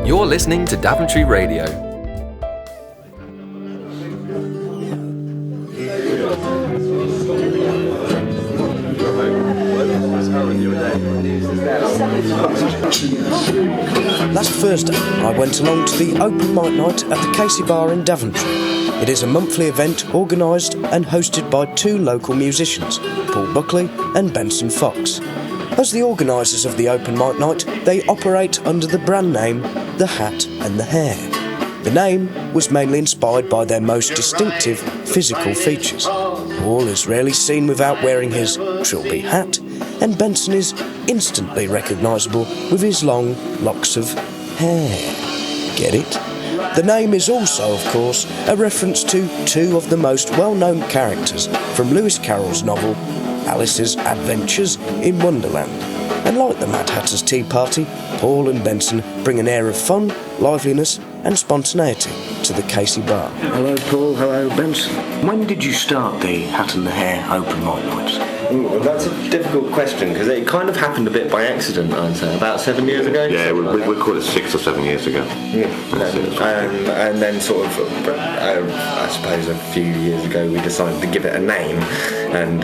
You're listening to Daventry Radio. Last Thursday, I went along to the open mic night at the Casey Bar in Daventry. It is a monthly event organised and hosted by two local musicians, Paul Buckley and Benson Fox. As the organisers of the open mic night, they operate under the brand name The Hat and the Hair. The name was mainly inspired by their most distinctive physical features. Paul is rarely seen without wearing his trilby hat, and Benson is instantly recognisable with his long locks of hair. Get it? The name is also, of course, a reference to two of the most well-known characters from Lewis Carroll's novel Alice's Adventures in Wonderland. And like the Mad Hatter's Tea Party, Paul and Benson bring an air of fun, liveliness and spontaneity to the Casey Bar. Hello Paul, hello Benson. When did you start the Hat and the Hair open mic nights? Well, that's a difficult question because it kind of happened a bit by accident, I'd say, about 7 years ago. Yeah, we call it 6 or 7 years ago. Yeah, and then sort of, I suppose a few years ago we decided to give it a name, and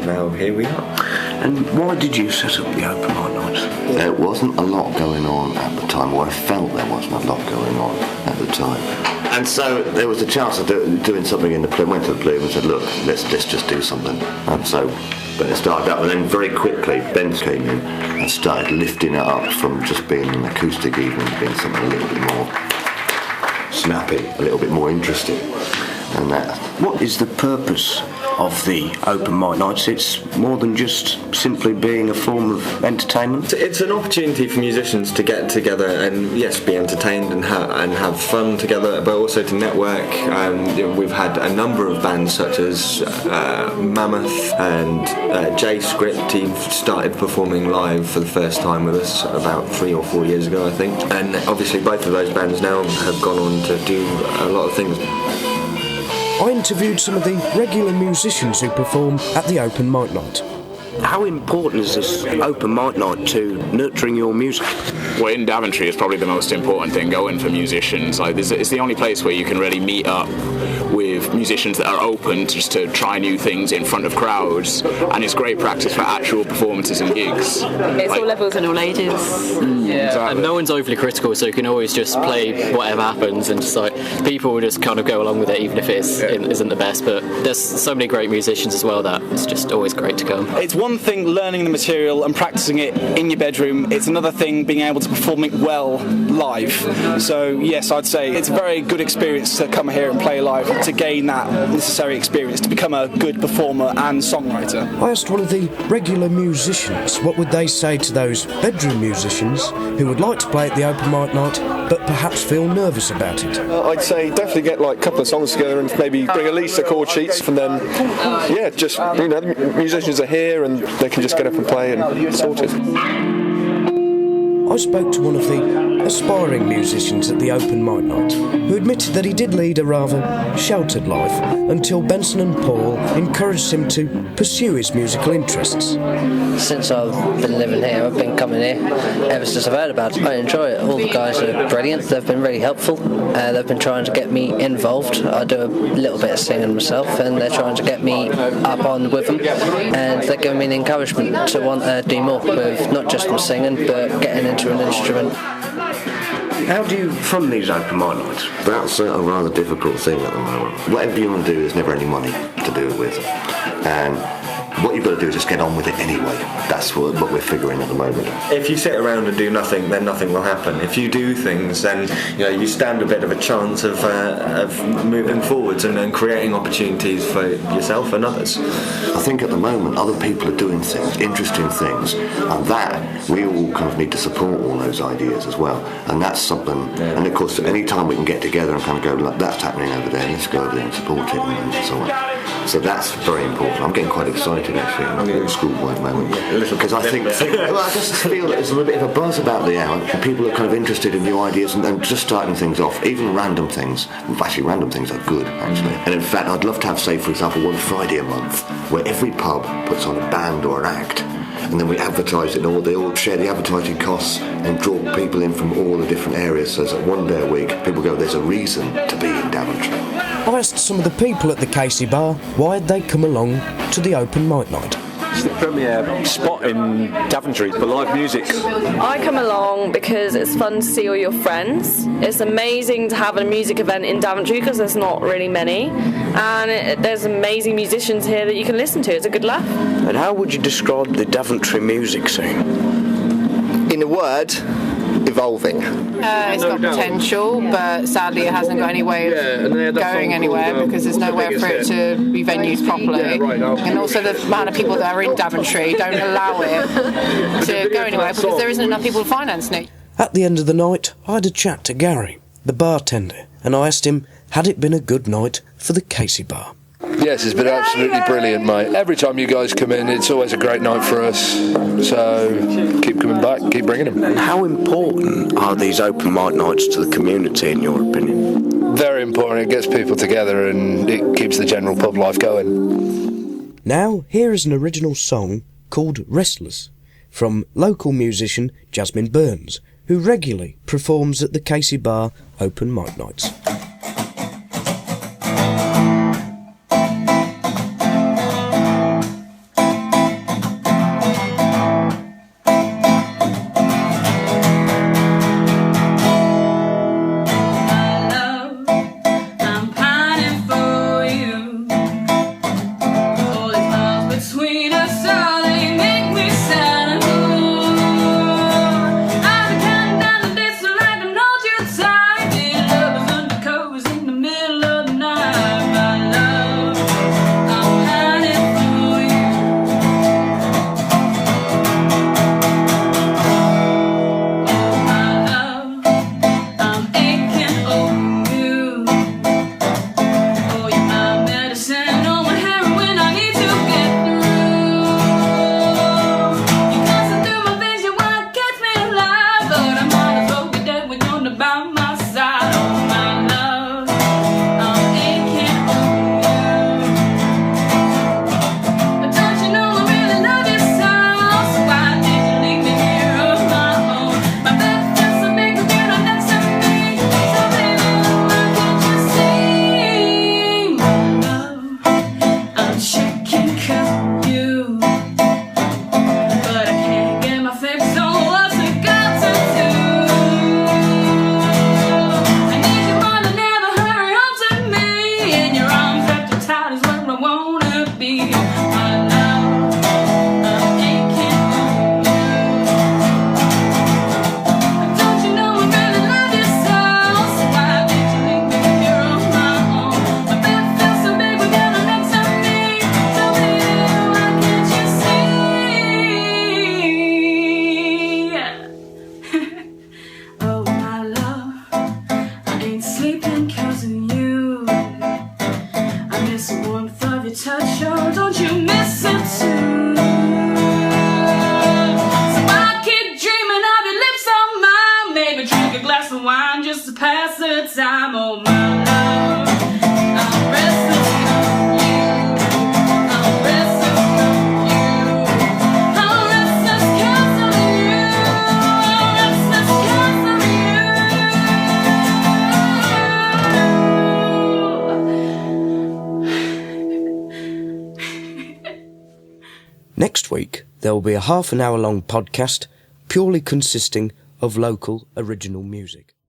now here we are. And why did you set up the open mic nights? There wasn't a lot going on at the time, or I felt there wasn't a lot going on at the time. And so there was a chance of doing something in the Plume. Went to the Plume and said, look, let's just do something. And so, but it started up, and then very quickly Ben came in and started lifting it up from just being an acoustic evening to being something a little bit more snappy, a little bit more interesting. And that. What is the purpose of the open mic nights? It's more than just simply being a form of entertainment. It's an opportunity for musicians to get together and yes, be entertained and have fun together, but also to network. We've had a number of bands such as Mammoth and J Script. He started performing live for the first time with us about 3 or 4 years ago, I think. And obviously both of those bands now have gone on to do a lot of things. I interviewed some of the regular musicians who perform at the open mic night. How important is this open mic night to nurturing your music? Well, in Daventry is probably the most important thing going for musicians. It's the only place where you can really meet up with musicians that are open just to try new things in front of crowds, and it's great practice for actual performances and gigs. It's all levels and all ages. Yeah, exactly. And no one's overly critical, so you can always just play whatever happens, and just like people will just kind of go along with it, even if it isn't the best. But there's so many great musicians as well that it's just always great to come. It's one thing learning the material and practicing it in your bedroom. It's another thing being able to perform it well live. So yes, I'd say it's a very good experience to come here and play live, to gain that necessary experience to become a good performer and songwriter. I asked one of the regular musicians what would they say to those bedroom musicians who would like to play at the open mic night but perhaps feel nervous about it. I'd say definitely get like a couple of songs together and maybe bring at least the chord sheets, and then just the musicians are here and they can just get up and play and sort it. I spoke to one of the aspiring musicians at the open mic night, who admitted that he did lead a rather sheltered life until Benson and Paul encouraged him to pursue his musical interests. Since I've been living here, I've been coming here ever since I've heard about it. I enjoy it. All the guys are brilliant. They've been really helpful. They've been trying to get me involved. I do a little bit of singing myself, and they're trying to get me up on with them, and they're giving me the encouragement to want to do more with not just my singing, but getting into an instrument. How do you fund these open mic nights? That's a rather difficult thing at the moment. Whatever you want to do, there's never any money to do it with. And what you've got to do is just get on with it anyway. That's what we're figuring at the moment. If you sit around and do nothing, then nothing will happen. If you do things, then you stand a bit of a chance of moving forwards and creating opportunities for yourself and others. I think at the moment other people are doing things, interesting things, and that we all kind of need to support all those ideas as well. And that's something. Yeah. And of course, any time we can get together and kind of go, like, that's happening over there, let's go over there and support it and so on. So that's very important. I'm getting quite excited actually. I'm getting a schoolboy moment because I think well, I just feel that there's a little bit of a buzz about the hour. People are kind of interested in new ideas and just starting things off, even random things. Actually, random things are good actually. And in fact, I'd love to have, say, for example, one Friday a month where every pub puts on a band or an act. and then we advertise it, and they all share the advertising costs and draw people in from all the different areas. So it's like one day a week, people go, there's a reason to be in Daventry. I asked some of the people at the Casey Bar why they come along to the open mic night. It's the premier spot in Daventry for live music. I come along because it's fun to see all your friends. It's amazing to have a music event in Daventry because there's not really many, and there's amazing musicians here that you can listen to. It's a good laugh. And how would you describe the Daventry music scene? In a word, evolving. It's got potential, but sadly it hasn't got any way of going anywhere because there's nowhere for it to be venued properly. And also the amount of people that are in Daventry don't allow it to go anywhere because there isn't enough people to finance it. At the end of the night, I had a chat to Gary, the bartender, and I asked him, had it been a good night for the Casey Bar? Yes, it's been absolutely brilliant, mate. Every time you guys come in, it's always a great night for us. So keep coming back, keep bringing them. And how important are these open mic nights to the community, in your opinion? Very important. It gets people together and it keeps the general pub life going. Now, here is an original song called Restless from local musician Jasmine Burns, who regularly performs at the Casey Bar open mic nights. Next week, there will be a half-an-hour-long podcast purely consisting of local original music.